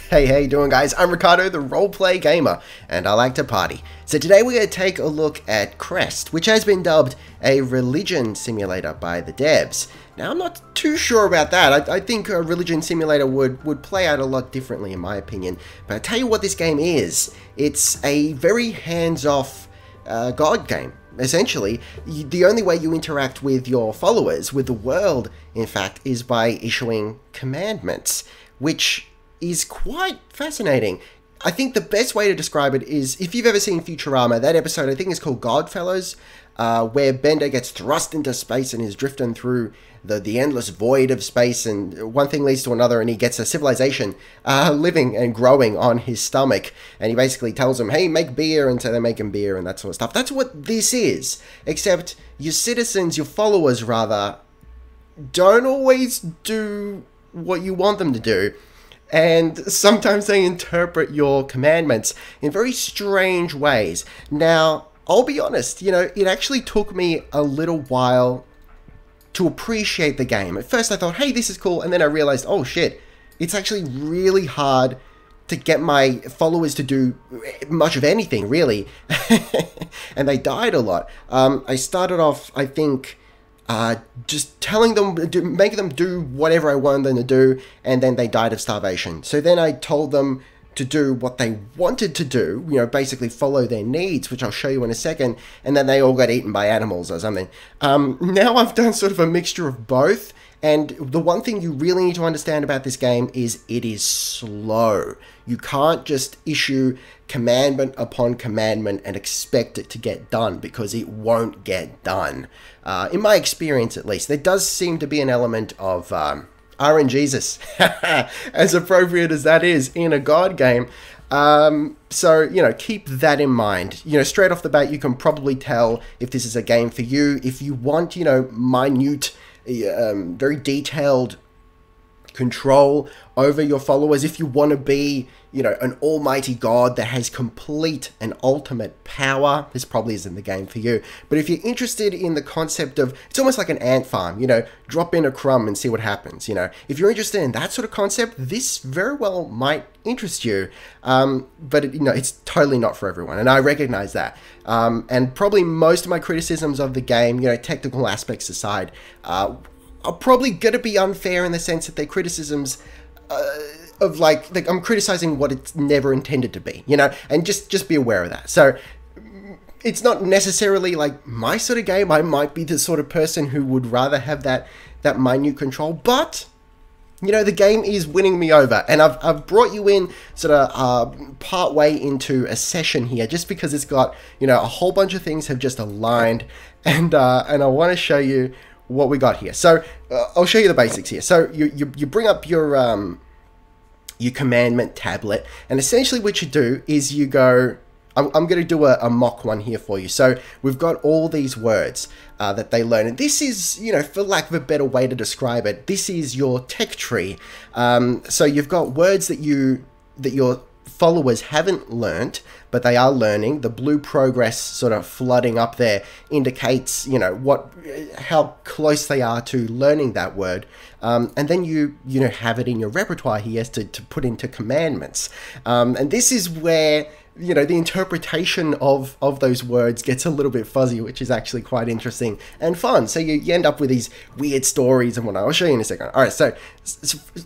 Hey, how you doing, guys? I'm Ricardo, the roleplay gamer, and I like to party. So today we're going to take a look at Crest, which has been dubbed a religion simulator by the devs. Now, I'm not too sure about that. I think a religion simulator would play out a lot differently, in my opinion. But I tell you what this game is. It's a very hands-off God game. Essentially, the only way you interact with your followers, with the world, in fact, is by issuing commandments, which is quite fascinating. I think the best way to describe it is, if you've ever seen Futurama, that episode I think is called Godfellows, where Bender gets thrust into space and is drifting through the endless void of space, and one thing leads to another, and he gets a civilization living and growing on his stomach, and he basically tells them, hey, make beer, and so they make him beer and that sort of stuff. That's what this is, except your citizens, your followers rather, don't always do what you want them to do. And sometimes they interpret your commandments in very strange ways. Now, I'll be honest, it actually took me a little while to appreciate the game. At first I thought, hey, this is cool, and then I realized, oh shit, it's actually really hard to get my followers to do much of anything, really. And they died a lot. I started off, I think, just telling them, making them do whatever I wanted them to do, and then they died of starvation. So then I told them to do what they wanted to do, basically follow their needs, which I'll show you in a second, and then they all got eaten by animals or something. Now I've done sort of a mixture of both, and the one thing you really need to understand about this game is it is slow. You can't just issue commandment upon commandment and expect it to get done, because it won't get done. In my experience, at least, there does seem to be an element of RNGesus, as appropriate as that is in a God game. So, keep that in mind. Straight off the bat, you can probably tell if this is a game for you. If you want, minute, very detailed control over your followers, if you want to be, an almighty god that has complete and ultimate power, this probably isn't the game for you. But if you're interested in the concept of, it's almost like an ant farm, drop in a crumb and see what happens, if you're interested in that sort of concept, this very well might interest you. But it's totally not for everyone, and I recognize that. And probably most of my criticisms of the game, technical aspects aside, are probably going to be unfair in the sense that they're criticisms of like I'm criticizing what it's never intended to be, and just be aware of that. So it's not necessarily like my sort of game. I might be the sort of person who would rather have that minute control, but the game is winning me over, and I've brought you in sort of part way into a session here, just because it's got a whole bunch of things have just aligned, and I want to show you what we got here. So I'll show you the basics here. So you bring up your commandment tablet, and essentially what you do is you go, I'm going to do a mock one here for you. So we've got all these words that they learn, and this is, for lack of a better way to describe it, this is your tech tree. So you've got words that your followers haven't learnt, but they are learning. The blue progress sort of flooding up there indicates, how close they are to learning that word. And then you have it in your repertoire here to put into commandments. And this is where, the interpretation of those words gets a little bit fuzzy, which is actually quite interesting and fun. So you end up with these weird stories and whatnot. I'll show you in a second. All right, so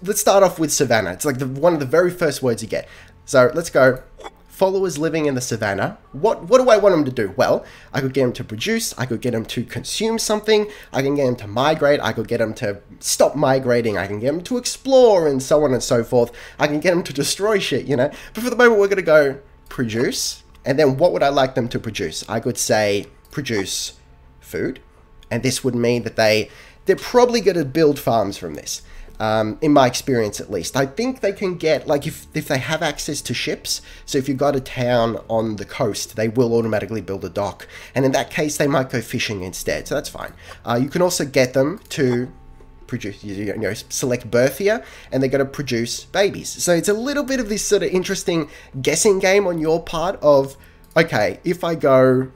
let's start off with savannah. It's like one of the very first words you get. So let's go. Followers living in the savannah. What do I want them to do? Well, I could get them to produce, I could get them to consume something, I can get them to migrate, I could get them to stop migrating, I can get them to explore, and so on and so forth. I can get them to destroy shit, But for the moment, we're going to go produce, and then what would I like them to produce? I could say produce food, and this would mean that they're probably going to build farms from this. In my experience, at least. I think they can get, like, if they have access to ships, so if you've got a town on the coast, they will automatically build a dock, and in that case, they might go fishing instead, so that's fine. You can also get them to produce, select birth here, and they're going to produce babies. So it's a little bit of this sort of interesting guessing game on your part of, okay, if I go,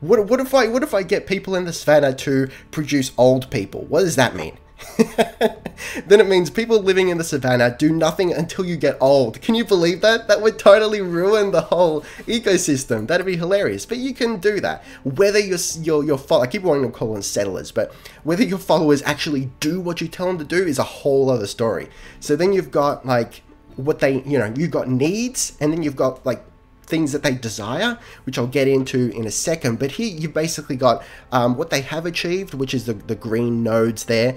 what if I get people in the savannah to produce old people? What does that mean? then it means people living in the savannah do nothing until you get old. Can you believe that? That would totally ruin the whole ecosystem. That'd be hilarious. But you can do that. Whether your I keep wanting to call them settlers, but whether your followers actually do what you tell them to do is a whole other story. So then you've got like what they, you've got needs, and then you've got like things that they desire, which I'll get into in a second. But here you've basically got what they have achieved, which is the green nodes there,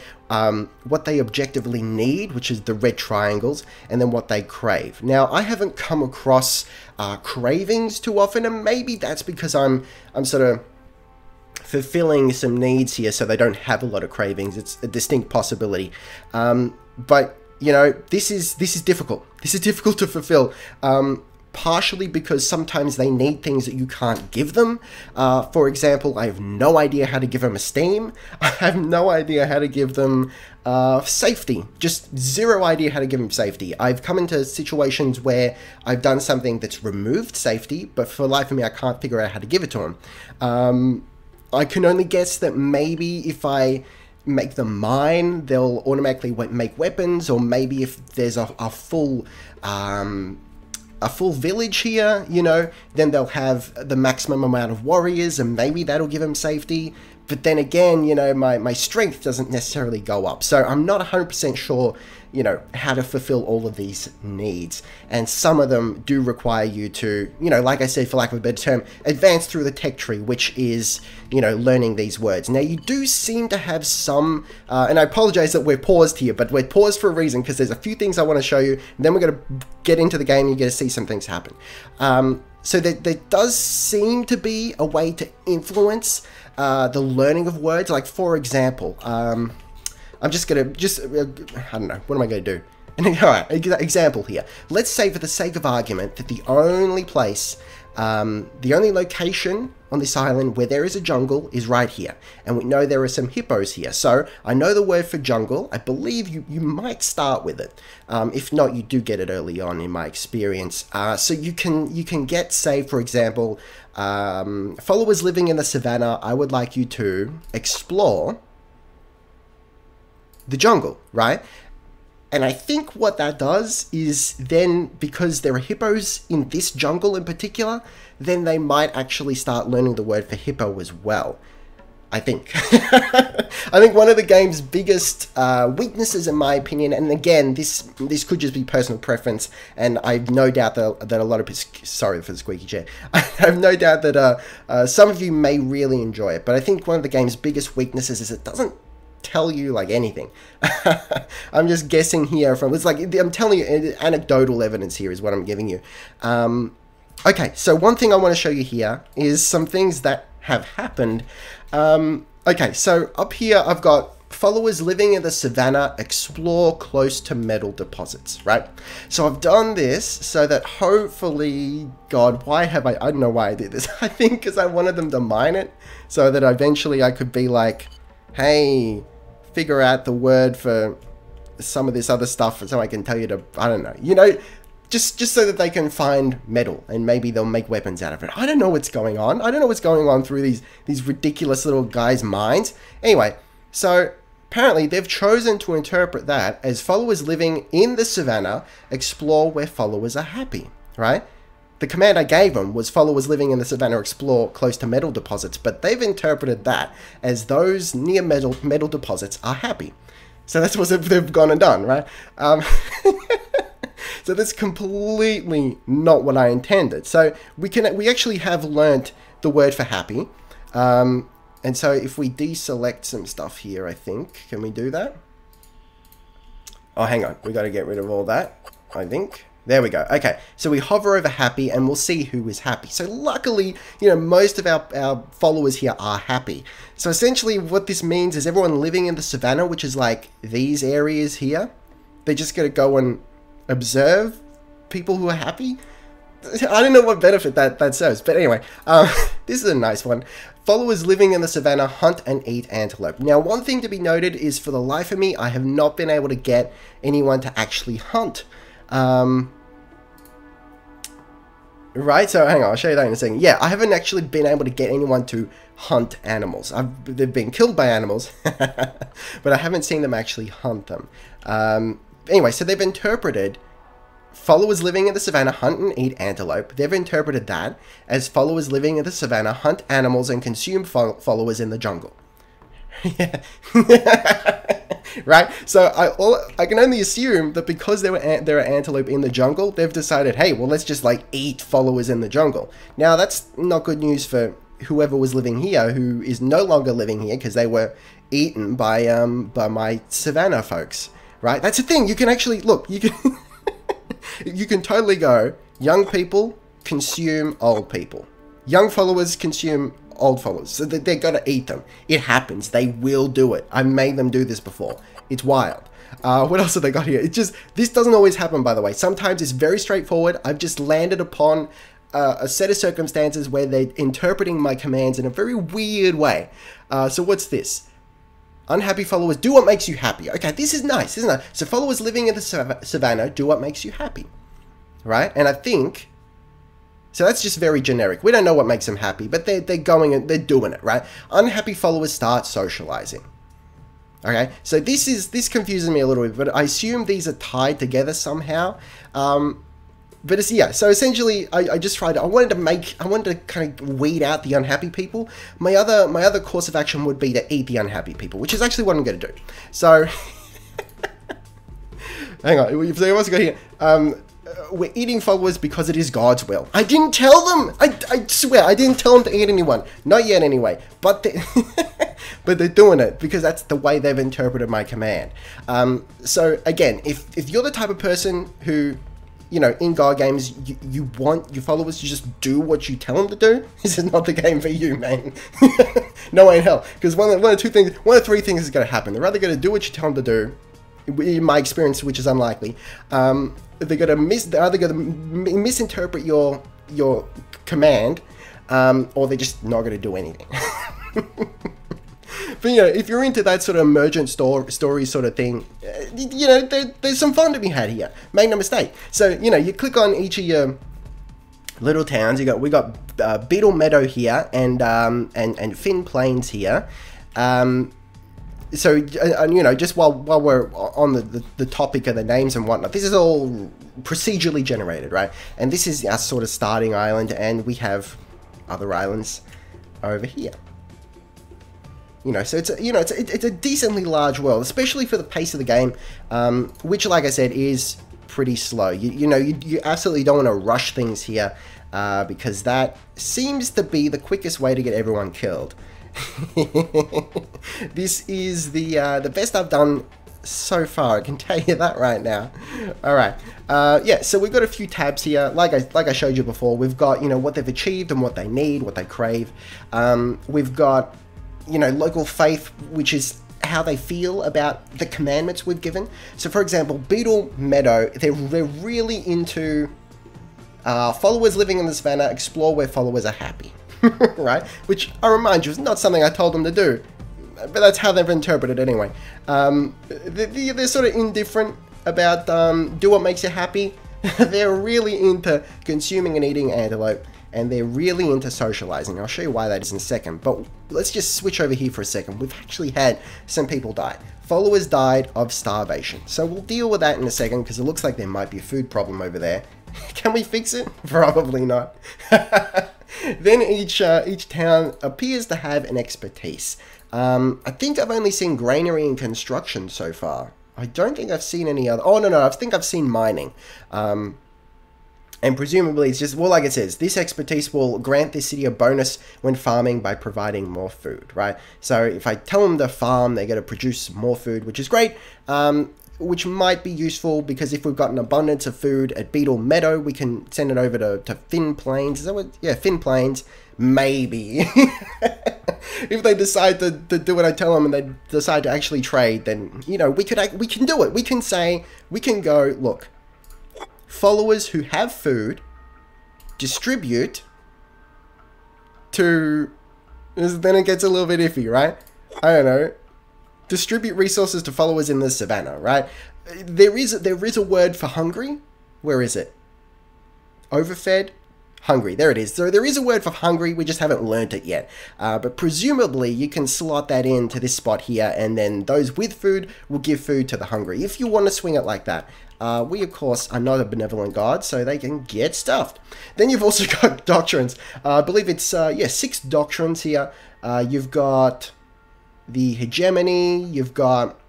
what they objectively need, which is the red triangles, and then what they crave. Now, I haven't come across cravings too often, and maybe that's because I'm sort of fulfilling some needs here, so they don't have a lot of cravings. It's a distinct possibility. But this is difficult. This is difficult to fulfill. Partially because sometimes they need things that you can't give them. For example, I have no idea how to give them esteem. I have no idea how to give them safety. Just zero idea how to give them safety. I've come into situations where I've done something that's removed safety, but for the life of me, I can't figure out how to give it to them. I can only guess that maybe if I make them mine, they'll automatically make weapons, or maybe if there's a full village here, then they'll have the maximum amount of warriors, and maybe that'll give them safety. But then again, my strength doesn't necessarily go up. So I'm not 100% sure, how to fulfill all of these needs. And some of them do require you to, like I said, for lack of a better term, advance through the tech tree, which is, learning these words. Now, you do seem to have some, and I apologize that we're paused here, but we're paused for a reason, because there's a few things I want to show you, and then we're going to get into the game, and you're going to see some things happen. So there does seem to be a way to influence the learning of words. Like, for example, I'm just going to, I don't know, what am I going to do? Alright, example here. Let's say, for the sake of argument, that the only place, the only location on this island where there is a jungle is right here. And we know there are some hippos here. So, I know the word for jungle. I believe you might start with it. If not, you do get it early on in my experience. So you can get, say, for example, followers living in the savannah, I would like you to explore the jungle, right? And I think what that does is then, because there are hippos in this jungle in particular, then they might actually start learning the word for hippo as well. I think. I think one of the game's biggest weaknesses, in my opinion, and again, this could just be personal preference, and I have no doubt that a lot of people, sorry for the squeaky chair, I have no doubt that some of you may really enjoy it, but I think one of the game's biggest weaknesses is it doesn't tell you like anything. I'm just guessing here from, it's like, I'm telling you, anecdotal evidence here is what I'm giving you. Okay, so one thing I want to show you here is some things that have happened. Okay, so up here I've got followers living in the savannah explore close to metal deposits, right? So I've done this so that hopefully, God, why have I don't know why I did this. I think because I wanted them to mine it so that eventually I could be like, hey, figure out the word for some of this other stuff so I can tell you to, I don't know, just so that they can find metal and maybe they'll make weapons out of it. I don't know what's going on. I don't know what's going on through these ridiculous little guys' minds. Anyway, so apparently they've chosen to interpret that as followers living in the savannah explore where followers are happy, right? The command I gave them was followers living in the savannah explore close to metal deposits, but they've interpreted that as those near metal deposits are happy. So that's what they've gone and done, right? So that's completely not what I intended. So we actually have learnt the word for happy. And so if we deselect some stuff here, I think, can we do that? Oh, hang on. We got to get rid of all that, I think. There we go. Okay, so we hover over happy and we'll see who is happy. So luckily, most of our followers here are happy. So essentially what this means is everyone living in the savannah, which is like these areas here, they're just going to go and observe people who are happy. I don't know what benefit that serves, but anyway, this is a nice one. Followers living in the savannah hunt and eat antelope. Now, one thing to be noted is, for the life of me, I have not been able to get anyone to actually hunt. Right, so hang on, I'll show you that in a second. Yeah, I haven't actually been able to get anyone to hunt animals. They've been killed by animals, but I haven't seen them actually hunt them. Anyway, so they've interpreted followers living in the savannah hunt and eat antelope. They've interpreted that as followers living in the savannah hunt animals and consume followers in the jungle. Yeah. Right? So I can only assume that because there are antelope in the jungle, they've decided, hey, well, let's just like eat followers in the jungle. Now, that's not good news for whoever was living here, who is no longer living here because they were eaten by my savannah folks. Right? That's the thing. You can actually look. You can you can totally go. Young people consume old people. Young followers consume old followers, so they're gonna eat them. It happens. They will do it. I made them do this before. It's wild. What else have they got here? It's just, this doesn't always happen, by the way. Sometimes it's very straightforward. I've just landed upon a set of circumstances where they're interpreting my commands in a very weird way. So what's this? Unhappy followers, do what makes you happy. Okay, this is nice, isn't it? So followers living in the savannah, do what makes you happy. Right? And I think, so that's just very generic. We don't know what makes them happy, but they're going and they're doing it, right? Unhappy followers start socializing. Okay, so this confuses me a little bit, but I assume these are tied together somehow. But it's, yeah, so essentially I just tried, I wanted to kind of weed out the unhappy people. My other course of action would be to eat the unhappy people, which is actually what I'm going to do. So, hang on, so what's got here? We're eating followers because it is God's will. I didn't tell them! I swear, I didn't tell them to eat anyone. Not yet anyway. But they're doing it because that's the way they've interpreted my command. So again, if you're the type of person who, you know, in God games, you want your followers to just do what you tell them to do, this is not the game for you, man. No way in hell. Because one of three things is going to happen. They're either going to do what you tell them to do, in my experience, which is unlikely. They're either going to misinterpret your command, or they're just not going to do anything. But you know, if you're into that sort of emergent story sort of thing, you know, there's some fun to be had here. Make no mistake. So you know, you click on each of your little towns. We got Beetle Meadow here, and Finn Plains here. So, you know, just while we're on the topic of the names and whatnot, this is all procedurally generated, right? And this is our sort of starting island, and we have other islands over here. You know, so it's a decently large world, especially for the pace of the game, which, like I said, is pretty slow. You know, you absolutely don't want to rush things here, because that seems to be the quickest way to get everyone killed. This is the best I've done so far, I can tell you that right now. Alright, yeah, so we've got a few tabs here. Like I showed you before, we've got, you know, what they've achieved and what they need, what they crave. We've got, you know, local faith, which is how they feel about the commandments we've given. So for example, Beetle Meadow, they're really into followers living in the savannah, explore where followers are happy. Right? Which, I remind you, is not something I told them to do. But that's how they've interpreted it anyway. They're sort of indifferent about do what makes you happy. They're really into consuming and eating antelope. And they're really into socializing. I'll show you why that is in a second. But let's just switch over here for a second. We've actually had some people die. Followers died of starvation. So we'll deal with that in a second, because it looks like there might be a food problem over there. Can we fix it? Probably not. Then each town appears to have an expertise. I think I've only seen granary and construction so far. I don't think I've seen any other... Oh, no, I think I've seen mining. And presumably it's just... Well, like it says, this expertise will grant this city a bonus when farming by providing more food, right? So if I tell them to farm, they're going to produce more food, which is great. Which might be useful, because if we've got an abundance of food at Beetle Meadow, we can send it over to Finn Plains. Is that what? Yeah, Finn Plains. Maybe. If they decide to do what I tell them and they decide to actually trade, then, you know, we can do it. We can say, we can go, look, followers who have food distribute to... Then it gets a little bit iffy, right? I don't know. Distribute resources to followers in the savannah, right? There is a word for hungry. Where is it? Overfed? Hungry, there it is. So there is a word for hungry, we just haven't learnt it yet. But presumably you can slot that into this spot here, and then those with food will give food to the hungry, if you want to swing it like that. We, of course, are not a benevolent God, so they can get stuffed. Then you've also got doctrines. I believe it's, 6 doctrines here. You've got the hegemony, you've got,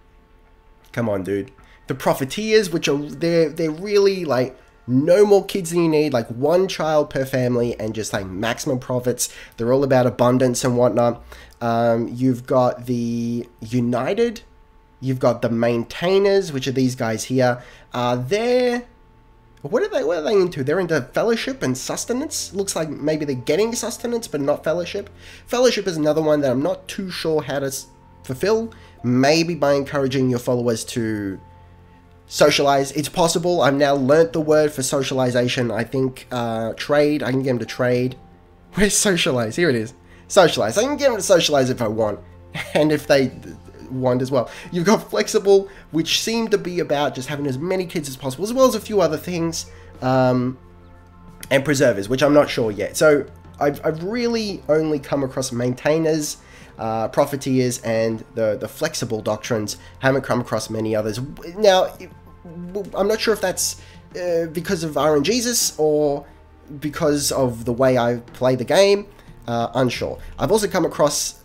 come on, dude, the profiteers, which are, they're really, like, no more kids than you need, like 1 child per family, and just like maximum profits. They're all about abundance and whatnot. You've got the united, you've got the maintainers, which are these guys here. What are they into? They're into fellowship and sustenance. Looks like maybe they're getting sustenance, but not fellowship. Fellowship is another one that I'm not too sure how to fulfill. Maybe by encouraging your followers to socialize. It's possible. I've now learnt the word for socialization. I think trade. I can get them to trade. Where's socialize? Here it is. Socialize. I can get them to socialize if I want, and if they want as well. You've got flexible, which seem to be about just having as many kids as possible, as well as a few other things, and preservers, which I'm not sure yet. So I've really only come across maintainers, profiteers, and the flexible doctrines. Haven't come across many others. Now, I'm not sure if that's because of RNGesus or because of the way I play the game. Unsure. I've also come across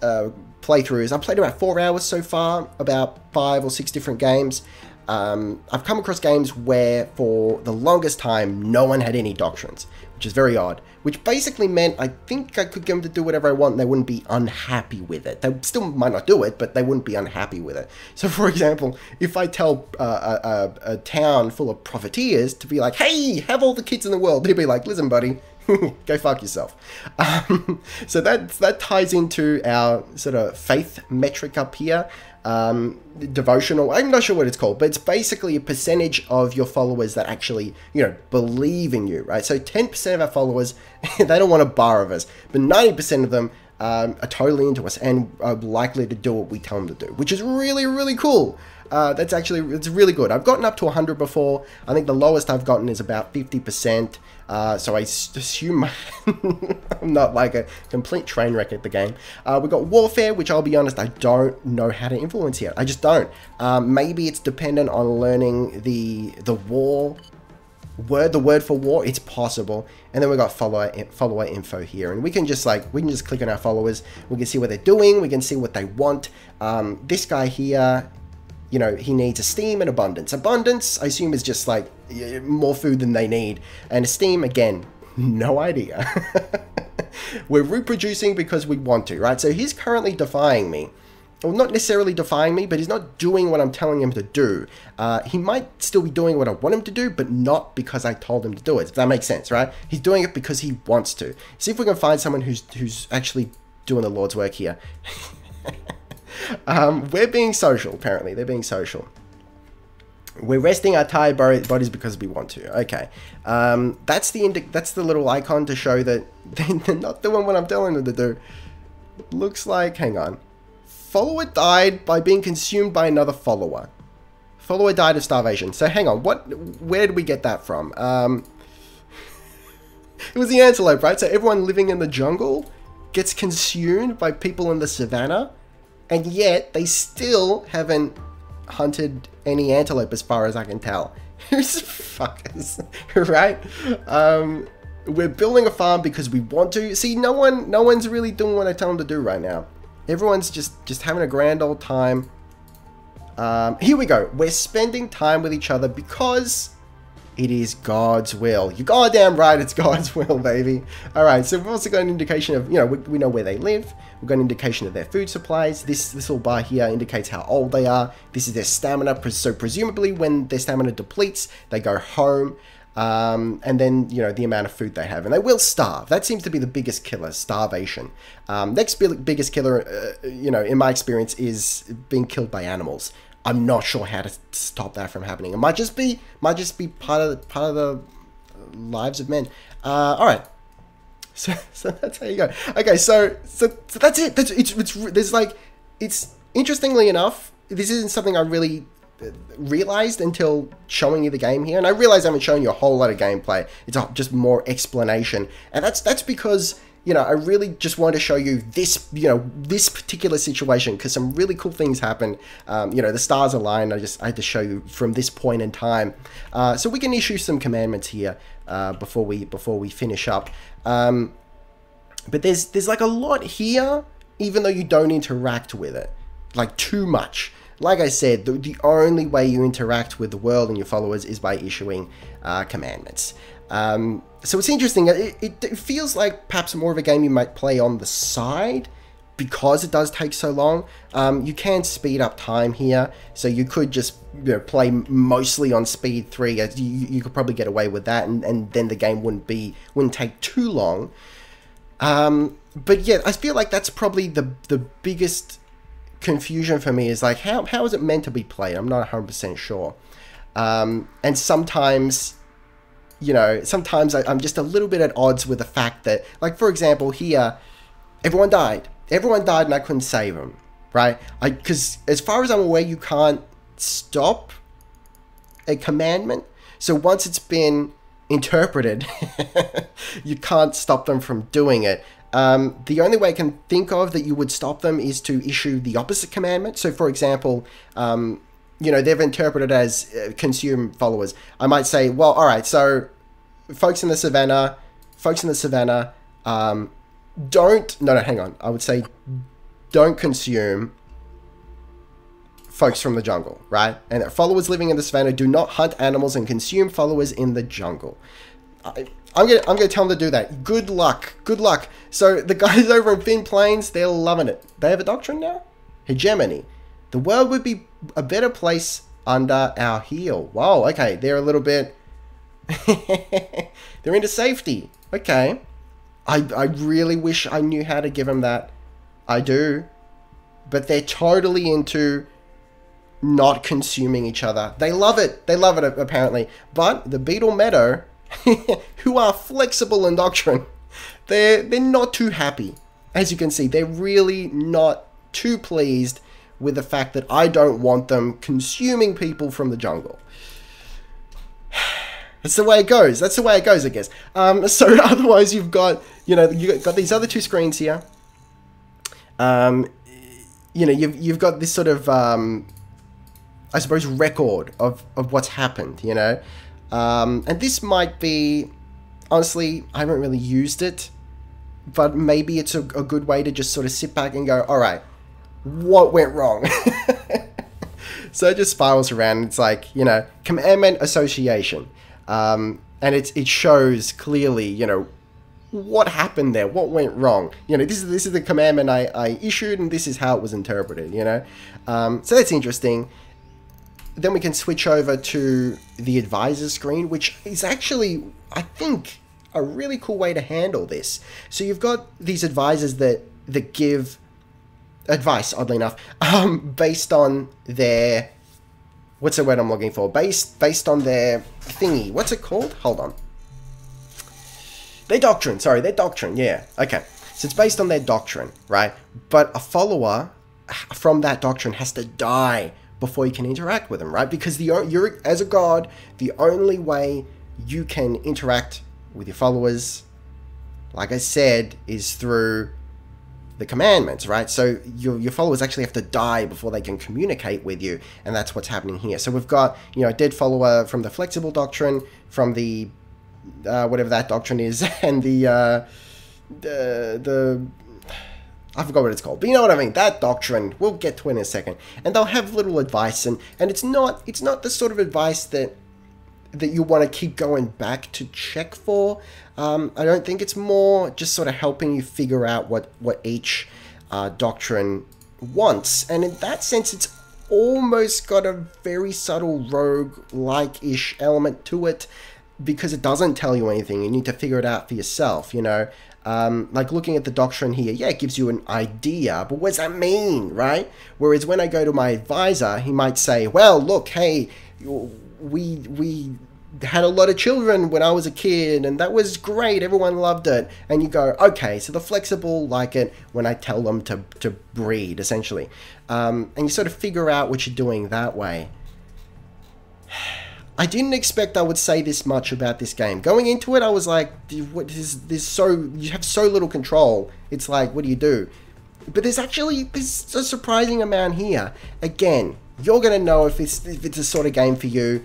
playthroughs. I've played about 4 hours so far, about 5 or 6 different games. I've come across games where for the longest time no one had any doctrines, which is very odd, which basically meant I think I could get them to do whatever I want and they wouldn't be unhappy with it. They still might not do it, but they wouldn't be unhappy with it. So for example, if I tell a town full of profiteers to be like, hey, have all the kids in the world, they'd be like, listen buddy, go fuck yourself. So that ties into our sort of faith metric up here. Devotional, I'm not sure what it's called, but it's basically a percentage of your followers that actually, believe in you, right? So 10% of our followers, they don't want a bar of us, but 90% of them are totally into us and are likely to do what we tell them to do, which is really, really cool. It's really good. I've gotten up to 100 before. I think the lowest I've gotten is about 50%. So I assume I'm not like a complete train wreck at the game. We've got warfare, which I'll be honest, I don't know how to influence yet. I just don't. Maybe it's dependent on learning the war word, the word for war. It's possible. And then we've got follower info here, and we can just click on our followers. We can see what they're doing. We can see what they want. This guy here, he needs esteem and abundance. Abundance, I assume, is just like more food than they need. And esteem, again, no idea. We're reproducing because we want to, right? So he's currently defying me. Well, not necessarily defying me, but he's not doing what I'm telling him to do. He might still be doing what I want him to do, but not because I told him to do it, if that makes sense, right? He's doing it because he wants to. See if we can find someone who's actually doing the Lord's work here. We're being social, apparently. They're being social. We're resting our tired bodies because we want to. Okay. That's the little icon to show that they're not doing what I'm telling them to do. Looks like, hang on. Follower died by being consumed by another follower. Follower died of starvation. So hang on, where did we get that from? It was the antelope, right? So everyone living in the jungle gets consumed by people in the savannah, and yet they still haven't hunted any antelope as far as I can tell. Who's fuckers, right? We're building a farm because we want to. See, no one's really doing what I tell them to do right now. Everyone's just having a grand old time. Here we go. We're spending time with each other because it is God's will. You're goddamn right, it's God's will, baby. All right, so we've also got an indication of, we know where they live. We've got an indication of their food supplies. This little bar here indicates how old they are. This is their stamina. So presumably when their stamina depletes, they go home. And then, the amount of food they have. And they will starve. That seems to be the biggest killer, starvation. Next biggest killer, in my experience, is being killed by animals. I'm not sure how to stop that from happening. It might just be part of the lives of men. All right. So that's how you go. Okay, so that's it. It's interestingly enough, this isn't something I really realized until showing you the game here. And I realize I haven't shown you a whole lot of gameplay. It's just more explanation. And that's because, you know, I really just wanted to show you this, you know, this particular situation, because some really cool things happened. You know, the stars aligned. I had to show you from this point in time. So we can issue some commandments here before we finish up. But there's like a lot here, even though you don't interact with it, like too much. Like I said, the only way you interact with the world and your followers is by issuing commandments. So it's interesting. It feels like perhaps more of a game you might play on the side, because it does take so long. You can speed up time here, so you could just, you know, play mostly on speed 3. You could probably get away with that, and then the game wouldn't take too long. But yeah, I feel like that's probably the biggest confusion for me, is like, how is it meant to be played? I'm not 100% sure. And sometimes, you know, I'm just a little bit at odds with the fact that, like, for example, here, everyone died and I couldn't save them, right? Because as far as I'm aware, you can't stop a commandment. So once it's been interpreted, you can't stop them from doing it. The only way I can think of that you would stop them is to issue the opposite commandment. So, for example, you know, they've interpreted as consume followers. I might say, well, all right, so folks in the savannah, hang on. I would say don't consume folks from the jungle, right? And that followers living in the savannah do not hunt animals and consume followers in the jungle. I'm gonna tell them to do that. Good luck. So the guys over in Thin Plains, they're loving it. They have a doctrine now? Hegemony. The world would be a better place under our heel. Wow, okay. They're a little bit... they're into safety. Okay. I really wish I knew how to give them that. I do. But they're totally into not consuming each other. They love it. Apparently. But the Beetle Meadow... who are flexible in doctrine, they're not too happy. As you can see, they're really not too pleased with the fact that I don't want them consuming people from the jungle. That's the way it goes. I guess. So otherwise, you've got, you know, you've got these other two screens here. You know, you've got this sort of, I suppose, record of what's happened. You know. And this might be, honestly, I haven't really used it, but maybe it's a good way to just sort of sit back and go, all right, what went wrong? So it just spirals around, and it's like, you know, commandment association. And it shows clearly, you know, what happened there, what went wrong. You know, this is the commandment I issued, and this is how it was interpreted, you know. So that's interesting. Then we can switch over to the advisor screen, which is actually, I think, a really cool way to handle this. So you've got these advisors that give advice, oddly enough, based on their, what's the word I'm looking for? Based on their thingy. What's it called? Hold on. Their doctrine, yeah. Okay. So it's based on their doctrine, right? But a follower from that doctrine has to die before you can interact with them, right? Because you're, as a god, the only way you can interact with your followers, like I said, is through the commandments, right? So your followers actually have to die before they can communicate with you, and that's what's happening here. So we've got, you know, a dead follower from the flexible doctrine, from the whatever that doctrine is, and the I forgot what it's called, but you know what I mean, that doctrine. We'll get to it in a second. And they'll have little advice, and it's not the sort of advice that you want to keep going back to check for. I don't think. It's more just sort of helping you figure out what each doctrine wants. And in that sense, it's almost got a very subtle rogue-like-ish element to it, because it doesn't tell you anything. You need to figure it out for yourself, you know. Like looking at the doctrine here, yeah, it gives you an idea, but what does that mean, right? Whereas when I go to my advisor, he might say, well, look, hey, we had a lot of children when I was a kid, and that was great, everyone loved it. And you go, okay, so the flexible like it when I tell them to breed, essentially. And you sort of figure out what you're doing that way. I didn't expect I would say this much about this game. Going into it, I was like, there's so, you have so little control. It's like, what do you do? But there's a surprising amount here. Again, you're going to know if it's a sort of game for you.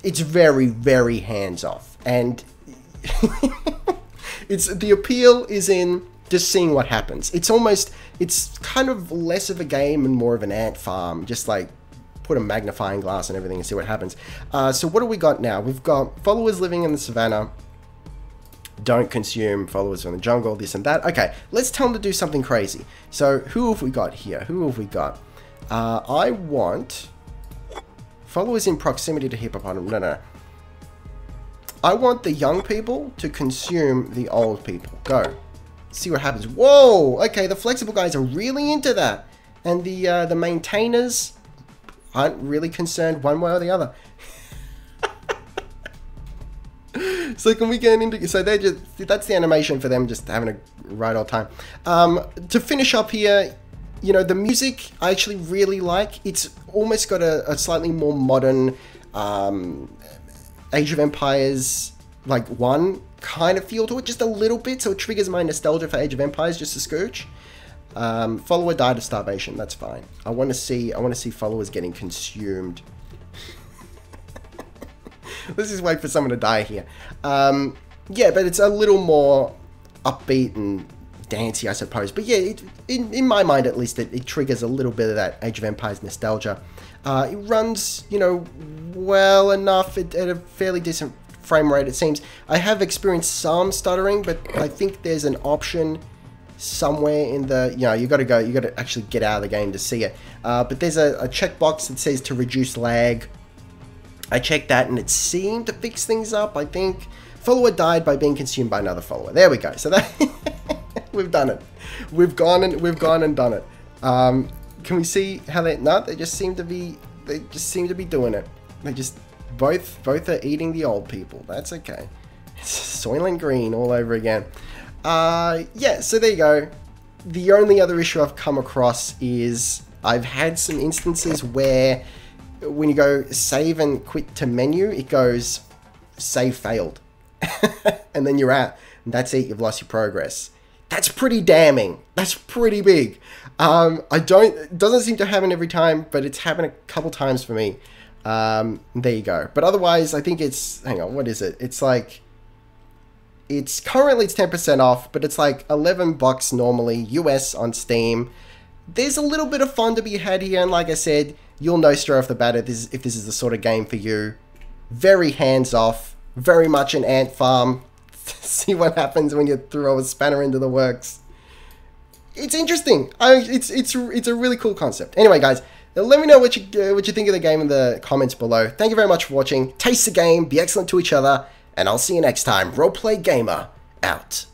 It's very, very hands-off. And the appeal is in just seeing what happens. It's kind of less of a game and more of an ant farm. Just like, put a magnifying glass and everything and see what happens. So what do we got now? We've got followers living in the savannah. Don't consume followers from the jungle, this and that. Okay, let's tell them to do something crazy. So who have we got here? Who have we got? I want followers in proximity to hippopotamus. No. I want the young people to consume the old people. Go. See what happens. Whoa! Okay, the flexible guys are really into that. And the maintainers aren't really concerned one way or the other. So can we get into... So they're just... That's the animation for them just having a right old time. To finish up here, you know, the music I actually really like. It's almost got a slightly more modern Age of Empires, like, 1 kind of feel to it. Just a little bit, so it triggers my nostalgia for Age of Empires just a scooch. Follower died of starvation. That's fine. I want to see followers getting consumed. Let's just wait for someone to die here. Yeah, but it's a little more upbeat and dancey, I suppose. But yeah, in my mind at least, it triggers a little bit of that Age of Empires nostalgia. It runs, you know, well enough at a fairly decent frame rate, it seems. I have experienced some stuttering, but I think there's an option somewhere in the, you know, you got to actually get out of the game to see it. But there's a checkbox that says to reduce lag. I checked that and it seemed to fix things up, I think. Follower died by being consumed by another follower. There we go. So that we've done it. We've gone and done it. Can we see how they just seem to be doing it. They just both are eating the old people. That's okay. It's Soylent Green all over again. Yeah, so there you go. The only other issue I've come across is I've had some instances where when you go save and quit to menu, it goes save failed. And then you're out. And that's it, you've lost your progress. That's pretty damning. That's pretty big. It doesn't seem to happen every time, but it's happened a couple times for me. There you go. But otherwise, I think it's, hang on, what is it? It's like, currently it's 10% off, but it's like $11 normally, US on Steam. There's a little bit of fun to be had here, and like I said, you'll know straight off the bat if this is the sort of game for you. Very hands-off, very much an ant farm. See what happens when you throw a spanner into the works. It's interesting. It's a really cool concept. Anyway, guys, let me know what you think of the game in the comments below. Thank you very much for watching. Taste the game, be excellent to each other, and I'll see you next time. Roleplay Gamer, out.